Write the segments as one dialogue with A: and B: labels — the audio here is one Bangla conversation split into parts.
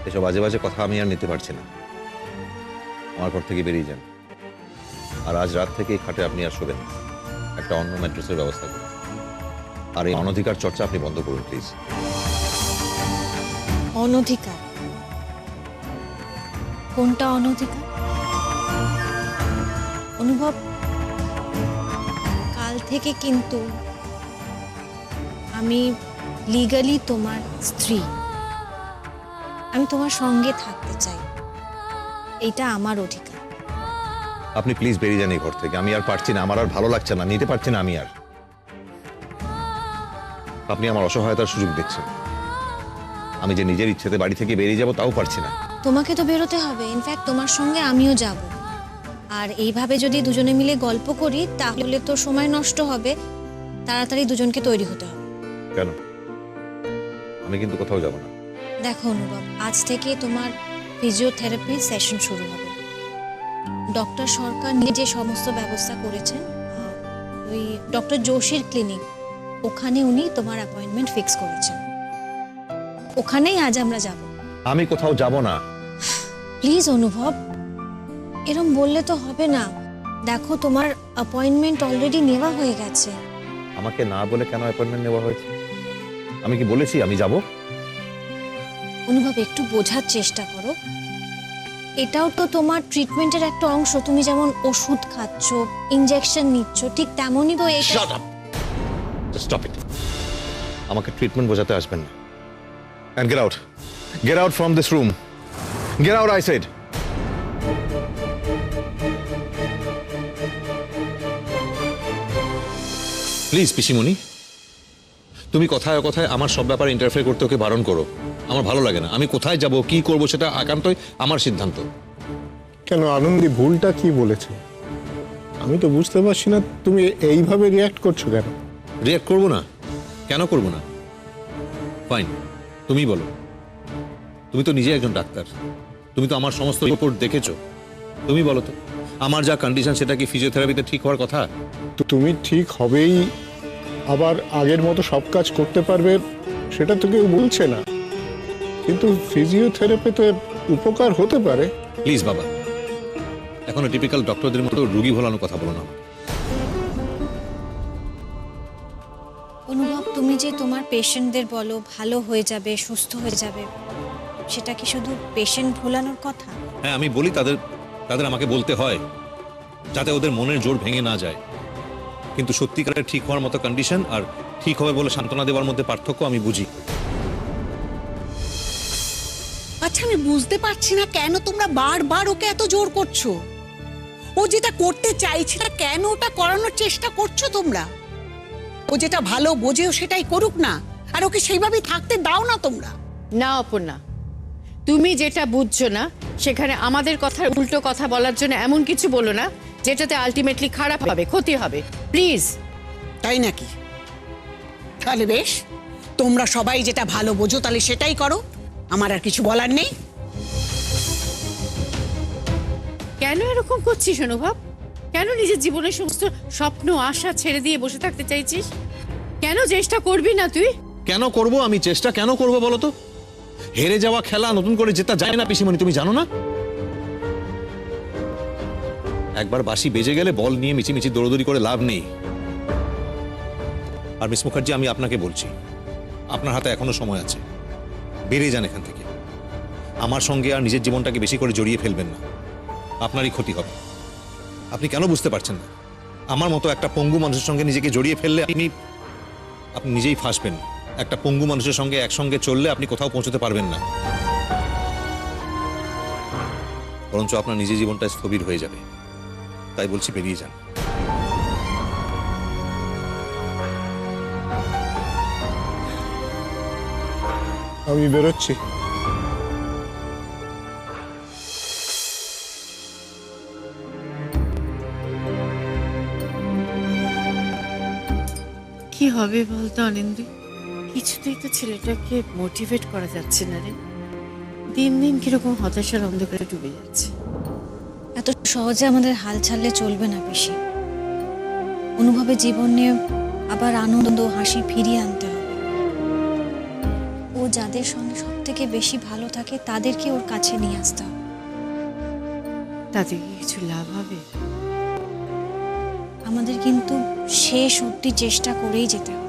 A: এসব বাজে বাজে কথা আমি আর নিতে পারছি না। আমার ঘর থেকে বেরিয়ে যান, আর আজ রাত থেকে এই খাটে আপনি আর শোবেন। একটা অন্য ম্যাট্রেসের ব্যবস্থা করুন, আর এই অনধিকার চর্চা আপনি বন্ধ করুন প্লিজ।
B: অনধিকার? কোনটা অনধিকার? অনুভব, কাল থেকে কিন্তু আমি লিগালি তোমার স্ত্রী। আমি তোমার সঙ্গে থাকতে চাই, এইটা আমার অধিকার।
A: আপনি প্লিজ বেরিয়ে যান এই ঘর থেকে। আমি আর পারছি না, আমার আর ভালো লাগছে না, নিতে পারছি না আমি আর। আপনি আমার অসহায়তার সুযোগ দেখছেন। আমি যে নিজের ইচ্ছেতে বাড়ি থেকে বেরিয়ে যাব তাও পারছি না।
B: তোমাকে তো বেরোতে হবে, ইনফ্যাক্ট তোমার সঙ্গে আমিও যাব। আর এইভাবে যদি দুজনে মিলে গল্প করি তাহলে তো সময় নষ্ট হবে। তাড়াতাড়ি দুজনকে তৈরি হতে হবে।
A: কেন? আমি কিন্তু কোথাও যাব না।
B: দেখো অনুভব, আজ থেকে তোমার ফিজিওথেরাপি সেশন শুরু হবে। ডক্টর সরকার নিজে সমস্ত ব্যবস্থা করেছেন। ওই ডক্টর যোশীর ক্লিনিক, ওখানে উনি তোমার অ্যাপয়েন্টমেন্ট ফিক্স করেছেন। ওখানেই আজ আমরা যাব।
A: আমি কোথাও যাব না।
B: প্লিজ অনুভব, এরম বললে তো হবে না। দেখো, তোমার অ্যাপয়েন্টমেন্ট অলরেডি নেওয়া হয়ে গেছে।
A: আমাকে না বলে কেন অ্যাপয়েন্টমেন্ট নেওয়া হয়েছে? আমি কি বলেছি আমি যাব?
B: অনুভব, একটু বোঝার চেষ্টা করো। এটাও তো তোমার ট্রিটমেন্টের একটা অংশ। তুমি যেমন ওষুধ খাচ্ছ, ইনজেকশন নিচ্ছ, ঠিক তেমনই তো এটা।
A: Shut up, just stop it. আমাকে ট্রিটমেন্ট বোঝাতে আসবেন না। And get out, get out from this room, get out I said. Please পিসিমণি, তুমি কথায় কথায় আমার সব ব্যাপারে ইন্টারফেয়ার করতে ওকে বারণ করো। আমার ভালো লাগে না। আমি কোথায় যাব, কি করব, সেটা একান্তই আমার সিদ্ধান্ত।
C: কেন আনন্দী, ভুলটা কি বলেছে? আমি তো বুঝতে পারছি না তুমি এইভাবে রিয়াক্ট করছো কেন?
A: রিয়াক্ট করবো না? কেন করবো না? ফাইন, তুমি বলো। তুমি তো নিজে একজন ডাক্তার, তুমি তো আমার সমস্ত রিপোর্ট দেখেছো। তুমি বলো তো, আমার যা কন্ডিশন সেটা কি ফিজিওথেরাপিতে ঠিক হওয়ার কথা?
C: তো তুমি ঠিক হবেই, আবার আগের মতো সব কাজ করতে পারবে, সেটা তো কেউ বলছে না। কিন্তু ফিজিওথেরাপিতে উপকার হতে পারে।
A: প্লিজ বাবা, এখনো টিপিক্যাল ডক্টরদের মতো রুগী ভোলানো কথা বলো না।
B: অনুভব, তুমি যে তোমার পেশেন্টদের বলো ভালো হয়ে যাবে, সুস্থ হয়ে যাবে, সেটা কি শুধু পেশেন্ট ভোলানোর কথা?
A: হ্যাঁ, আমি বলি তাদের তাদের আমাকে বলতে হয়, যাতে ওদের মনের জোর ভেঙে না যায়। কিন্তু সত্যিকারের ঠিক হওয়ার মতো কন্ডিশন আর ঠিক হবে বলে সান্ত্বনা দেওয়ার মধ্যে পার্থক্য আমি বুঝি।
D: আচ্ছা, আমি বুঝতে পারছি না কেন তোমরা বারবার ওকে এত জোর করছো। ও যেটা করতে চাইছে না, কেন ওটা করানোর চেষ্টা করছো তোমরা? ও যেটা ভালো বোঝেও সেটাই করুক না, আর ওকে সেইভাবেই থাকতে দাও না তোমরা।
E: না অপর্ণা, তুমি যেটা বুঝছো না সেখানে আমাদের কথার উল্টো কথা বলার জন্য এমন কিছু বলো না যেটাতে আলটিমেটলি খারাপ হবে, ক্ষতি হবে, প্লিজ।
D: তাই নাকি? তাহলে বেশ, তোমরা সবাই যেটা ভালো বোঝো তাহলে সেটাই করো, আমার আর কিছু বলার নেই।
E: কেন এরকম করছিস অনুভব? কেন নিজের জীবনের সমস্ত স্বপ্ন আশা ছেড়ে দিয়ে বসে থাকতে চাইছিস? কেন চেষ্টা করবি না তুই?
A: কেন করব আমি চেষ্টা? কেন করব বলো তো? হেরে যাওয়া খেলা নতুন করে জেতা যায় না পিসিমণি, তুমি জানো না? একবার বাঁশি বেজে গেলে বল নিয়ে মিছিমিছি দৌড়দৌড়ি করে লাভ নেই। আর মিস মুখার্জি, আমি আপনাকে বলছি, আপনার হাতে এখনো সময় আছে। বেরিয়ে যান এখান থেকে। আমার সঙ্গে আর নিজের জীবনটাকে বেশি করে জড়িয়ে ফেলবেন না, আপনারই ক্ষতি হবে। আপনি কেন বুঝতে পারছেন না? আমার মতো একটা পঙ্গু মানুষের সঙ্গে নিজেকে জড়িয়ে ফেললে আপনি নিজেই ফাঁসবেন। একটা পঙ্গু মানুষের সঙ্গে একসঙ্গে চললে আপনি কোথাও পৌঁছতে পারবেন না, বরঞ্চ আপনার নিজের জীবনটা স্থবির হয়ে যাবে। তাই বলছি, বেরিয়ে যান।
C: আমি বেরোচ্ছি।
E: কি হবে বলতো আনন্দ? কিছুতেই তো ছেলেটাকে মোটিভেট করা যাচ্ছে না রে। দিন দিন কিরকম হতাশার অন্ধকারে ডুবে যাচ্ছে।
B: এত সহজে আমাদের হাল ছাড়লে চলবে না পিসি। অনুভবের জীবনে আবার আনন্দ হাসি ফিরিয়ে আনতে হবে। ও যাদের সঙ্গে সব থেকে বেশি ভালো থাকে তাদেরকে ওর কাছে নিয়ে আসতে হবে।
E: তাতে কি কিছু লাভ হবে?
B: আমাদের কিন্তু শেষ অবধি চেষ্টা করেই যেতে হবে।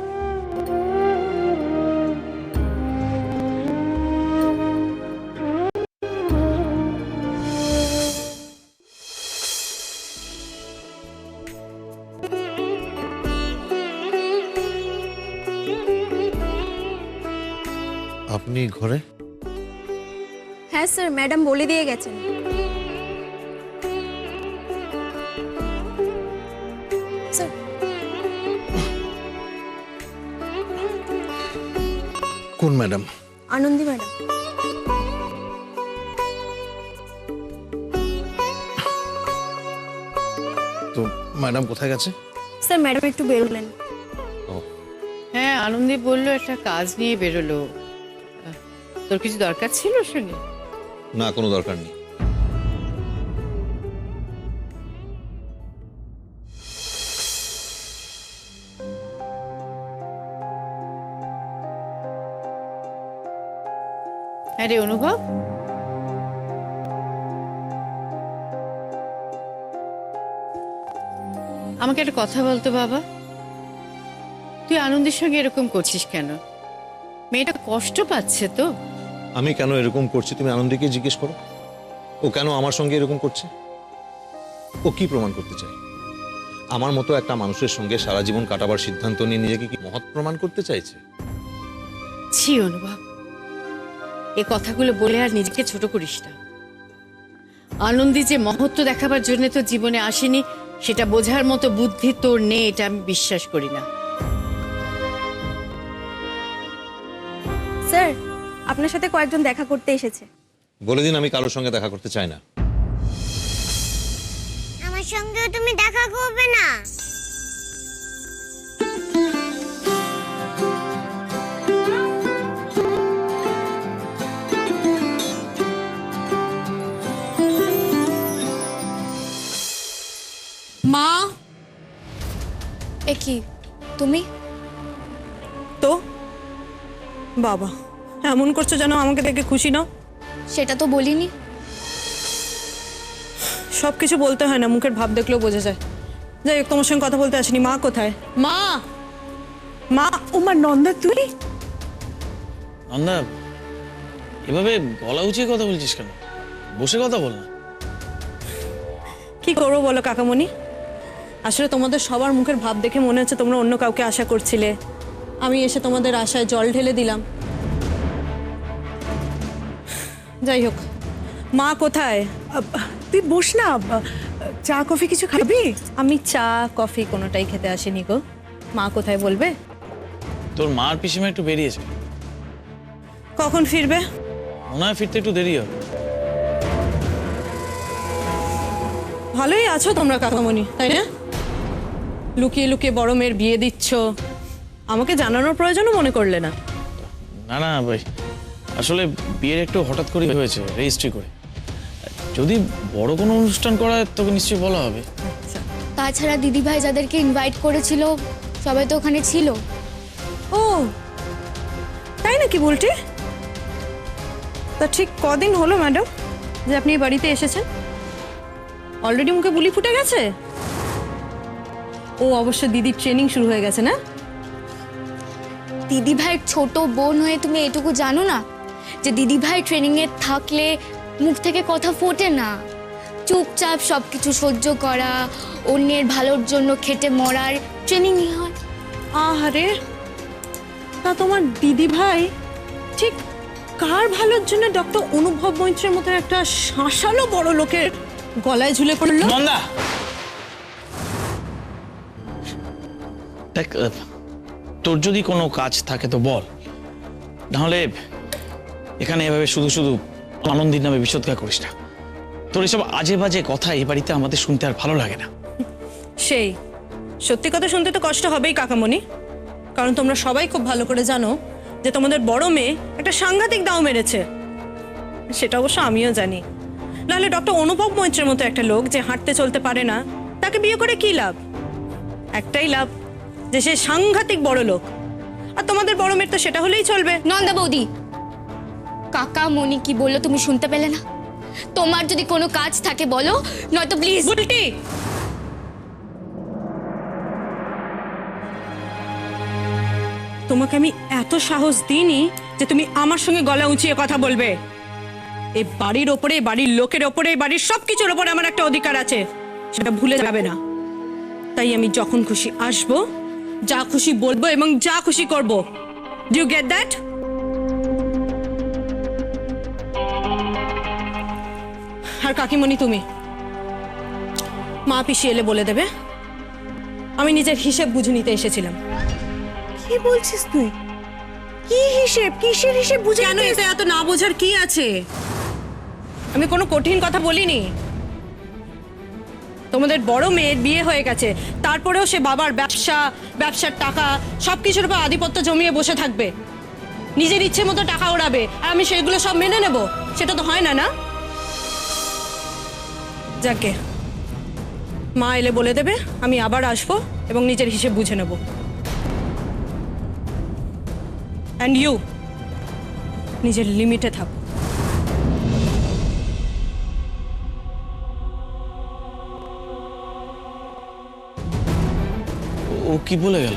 A: আপনি ঘরে?
F: হ্যাঁ স্যার, ম্যাডাম বলে দিয়ে গেছেন। স্যার,
A: কোন ম্যাডাম?
F: আনন্দী ম্যাডাম।
A: তো ম্যাডাম কোথায় গেছে?
F: স্যার, ম্যাডাম একটু বেরোলেন।
E: হ্যাঁ, আনন্দী বললো একটা কাজ নিয়ে বেরোলো। তোর কিছু দরকার ছিল ওর সঙ্গে?
A: না, কোনো দরকার নেই।
E: হ্যাঁ রে অনুভব, আমাকে একটা কথা বলতো বাবা, তুই আনন্দের সঙ্গে এরকম করছিস কেন? মেয়েটা কষ্ট পাচ্ছে তো।
A: আমি কেন এরকম করছি তুমি আনন্দীকে জিজ্ঞেস করো। ও কেন আমার সঙ্গে এরকম করছে? ও কি প্রমাণ করতে চায়? আমার মতো একটা মানুষের সঙ্গে সারা জীবন কাটাবার সিদ্ধান্ত নিয়ে নিজেকে কি মহৎ প্রমাণ করতে চাইছে?
E: ছি অনুভব, এ কথাগুলো বলে আর নিজেকে ছোট করিস না। আনন্দী যে মহত্ব দেখাবার জন্য তো জীবনে আসেনি, সেটা বোঝার মতো বুদ্ধি তোর নেই, এটা আমি বিশ্বাস করি না।
F: স্যার, আপনার সাথে কয়েকজন দেখা করতে এসেছে।
A: বলে দিন আমি কারোর সঙ্গে দেখা করতে চাই না।
G: আমার সঙ্গেও তুমি দেখা করবে না?
B: মা, এ কি তুমি?
H: তো বাবা এমন করছো যেন আমাকে দেখে খুশি নাও।
B: সেটা তো বলিনি।
H: সব কিছু বলতে হয় না, মুখের ভাব দেখলেও বোঝা যায়। যাই হোক, তোমার সঙ্গে কথা বলতে আসিনি। মা কোথায়?
B: মা,
H: মা, ও মা, নন্দা তুই?
I: নন্দা, এভাবে গলা উঁচিয়ে কথা বলছিস কেন? বসে কথা বল না।
H: কি করবো বলো কাকামণি, আসলে তোমাদের সবার মুখের ভাব দেখে মনে হচ্ছে তোমরা অন্য কাউকে আশা করছিলে। আমি এসে তোমাদের আশায় জল ঢেলে দিলাম। যাই হোক, মা কোথায়?
J: তুই বস না, চা কফি কিছু খাবি?
H: আমি চা কফি কোনোটাই খেতে আসিনি গো। মা কোথায় বলবে?
I: তোর মার পিসিমা একটু বেরিয়েছে,
H: কখন ফিরবে?
I: মনে হয় ফিরতে একটু দেরি হবে।
H: ভালোই আছো তোমরা কাকামণি, তাই না? লুকিয়ে লুকিয়ে বড় মেয়ের বিয়ে দিচ্ছ, আমাকে জানানোর প্রয়োজনও মনে করলে না।
I: না না ভাই, আসলে বিয়ের একটু হঠাৎ করে হয়েছে, রেজিস্ট্রি করে। যদি বড় কোনো অনুষ্ঠান করা হয় তোকে নিশ্চয়ই বলা হবে।
F: তাছাড়া দিদিভাই যাদেরকে ইনভাইট করেছিল সবাই তো ওখানে ছিল।
H: ও তাই নাকি বলটি? তা ঠিক কদিন হলো ম্যাডাম যে আপনি এই বাড়িতে এসেছেন? অলরেডি মুখে বুলি ফুটে গেছে। ও অবশ্য দিদির ট্রেনিং শুরু হয়ে গেছে না?
F: দিদিভাইয়ের ছোট বোন হয়ে তুমি এটুকু জানো না যে দিদিভাই ট্রেনিংয়ে থাকলে মুখ থেকে কথা ফোটে না। চুপচাপ সবকিছু সহ্য করা, অন্যের ভালোর জন্য খেটে মরার ট্রেনিংই হয়।
H: আহারে, তা তোমার দিদিভাই ঠিক কার ভালোর জন্য ডক্টর অনুভব মৈত্রের মতো একটা শাঁসালো বড় লোকের গলায় ঝুলে পড়লো?
I: নন্দা দেখ, তোর যদি কোনো কাজ থাকে তো বল, নাহলে এখানে এভাবে শুধু শুধু আনন্দির নামে বিষোদ্গার করিস না। তোর এসব আজে বাজে কথা এই বাড়িতে আমাদের শুনতে আর ভালো লাগে না।
H: সেই সত্যি কথা শুনতে তো কষ্ট হবেই কাকামণি, কারণ তোমরা সবাই খুব ভালো করে জানো যে তোমাদের বড় মেয়ে একটা সাংঘাতিক দাও মেরেছে। সেটা অবশ্য আমিও জানি। নাহলে ডক্টর অনুভব মৈত্রের মতো একটা লোক যে হাঁটতে চলতে পারে না, তাকে বিয়ে করে কি লাভ? একটাই লাভ, যে সে সাংঘাতিক বড় লোক। আর তোমাদের বড় মেয়ের তো সেটা হলেই চলবে।
F: নন্দা বৌদি, কাকা মনি কি বললো তুমি শুনতে পেলে না? তোমার যদি কোনো কাজ থাকে বলো, নয়তো প্লিজ।
H: বুলটি, তোমাকে আমি এত সাহস দিইনি যে তুমি আমার সঙ্গে গলা উঁচিয়ে কথা বলবে। এই বাড়ির ওপরে, বাড়ির লোকের ওপরে, বাড়ির সবকিছুর ওপরে আমার একটা অধিকার আছে, সেটা ভুলে যাবে না। তাই আমি যখন খুশি আসবো, যা খুশি বলবো এবং যা খুশি করব। Do you get that? আর কাকিমণি, তুমি মা পিসি এলে বলে দেবে আমি নিজের হিসেব বুঝে নিতে এসেছিলাম।
J: কি বলছিস তুই? কি হিসেব? কিসের হিসেব বুঝে?
H: কেন এতে এত না বোঝার কি আছে? আমি কোনো কঠিন কথা বলিনি। তোমাদের বড় মেয়ের বিয়ে হয়ে গেছে, তারপরেও সে বাবার ব্যবসা, ব্যবসার টাকা সবকিছুর উপর আধিপত্য জমিয়ে বসে থাকবে, নিজের ইচ্ছে মতো টাকা ওড়াবে, আর আমি সেগুলো সব মেনে নেব? সেটা তো হয় না, না? যাকে মা এলে বলে দেবে আমি আবার আসবো এবং নিজের হিসেব বুঝে নেব। অ্যান্ড ইউ নিজের লিমিটে থাকো।
I: ও কি বলে গেল?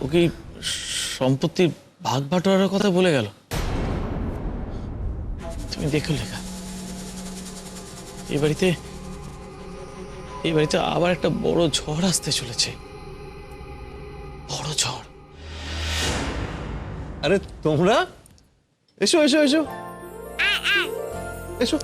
I: ও কি সম্পত্তির ভাগ বাটোয়ারার কথা বলে গেল? তুমি দেখো লেখা, এই বাড়িতে আবার একটা বড় ঝড় আসতে চলেছে। বড় ঝড়।
A: আরে তোমরা এসো এসো এসো এসো।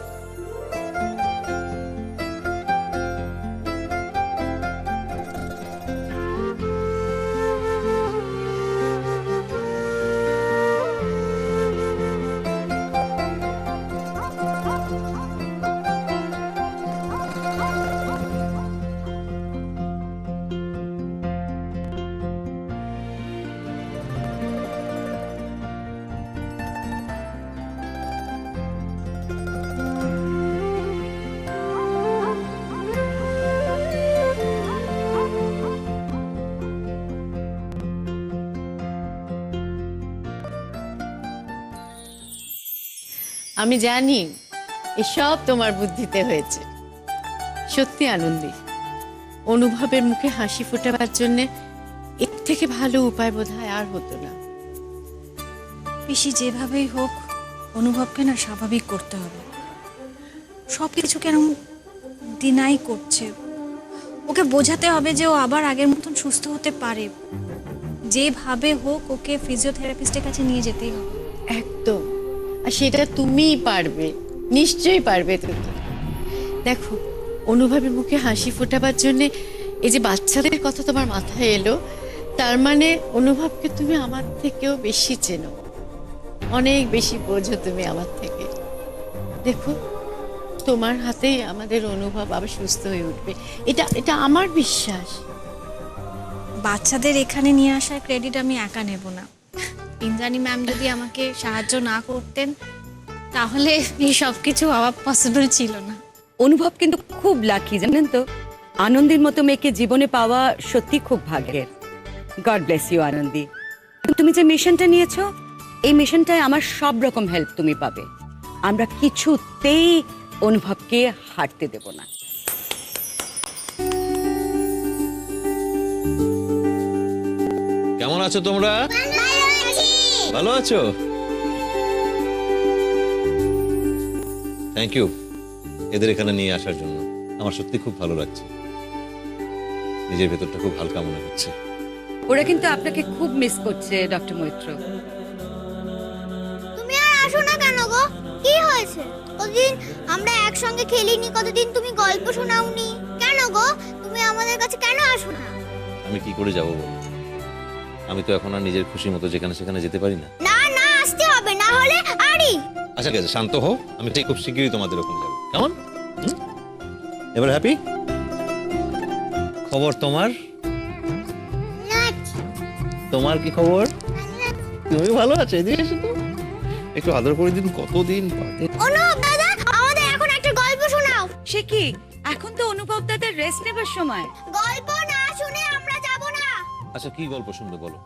E: আমি জানি এসব তোমার বুদ্ধিতে হয়েছে। সত্যি আনন্দী, অনুভবের মুখে হাসি ফোটাবার জন্য এর থেকে ভালো উপায় বোধহয় আর হতো না।
B: পিসি যেভাবেই হোক অনুভবকে না স্বাভাবিক করতে হবে। সব কিছু কেন ডিনাই করছে, ওকে বোঝাতে হবে যে ও আবার আগের মতন সুস্থ হতে পারে। যেভাবে হোক ওকে ফিজিওথেরাপিস্টের কাছে নিয়ে যেতেই হবে।
E: একদম, আর সেটা তুমিই পারবে, নিশ্চয়ই পারবে তুমি। দেখো, অনুভবের মুখে হাসি ফোটাবার জন্য এই যে বাচ্চাদের কথা তোমার মাথায় এলো, তার মানে অনুভবকে তুমি আমার থেকেও বেশি চেনো, অনেক বেশি বোঝো তুমি আমার থেকে। দেখো, তোমার হাতেই আমাদের অনুভব আবার সুস্থ হয়ে উঠবে, এটা আমার বিশ্বাস।
B: বাচ্চাদের এখানে নিয়ে আসার ক্রেডিট আমি একা নেব না। ইন্দ্রাণী ম্যাম যদি আমাকে সাহায্য না করতেন তাহলে এই সব কিছু হওয়া পসিবল ছিল না।
K: অনুভব কিন্তু খুব লাকি, জানেন তো? আনন্দের মতো মেয়েকে জীবনে পাওয়া সত্যি খুব ভাগ্যের। God bless you Anandi. তুমি যে মিশনটা নিয়েছো, এই মিশনটায় আমার সব রকম হেল্প তুমি পাবে। আমরা কিছুতেই অনুভবকে হারতে দেব না।
A: কেমন আছো তোমরা? ভালো আছো? থ্যাংক ইউ এদের এখানে নিয়ে আসার জন্য। আমার সত্যি খুব ভালো লাগছে, নিজের ভেতরটা খুব হালকা মনে হচ্ছে।
K: ওরা কিন্তু আপনাকে খুব মিস করছে ডক্টর মৈত্র।
G: তুমি আর আসো না কেন গো? কি হয়েছে? কতদিন আমরা একসঙ্গে খেলিনি, কতদিন তুমি গল্প শোনাওনি। কেন গো তুমি আমাদের কাছে কেন আসো না?
A: আমি কি করে যাব বলো? আমি তো এখন আর নিজের খুশি মতো যেখানে সেখানে যেতে পারি না।
G: না না, আসতে হবে, না হলে আরি।
A: আচ্ছা ঠিক আছে, শান্ত হও, আমি ঠিক খুব শীঘ্রই তোমাদের ওখানে যাবো। কেমন? এবার হ্যাপি? খবর তোমার? তোমার কি খবর? তুমি ভালো আছো? এদিকে এসো তো, একটু আদর করে দিন, কতদিন বাদে।
G: অনুভব দাদা, আমাদের এখন একটা গল্প শোনাও।
K: সে কি, এখন তো অনুভব দাদার রেস্ট নেবার সময়।
G: গল্প না শুনে আমরা যাব না।
A: আচ্ছা কি গল্প শুনবে বলো?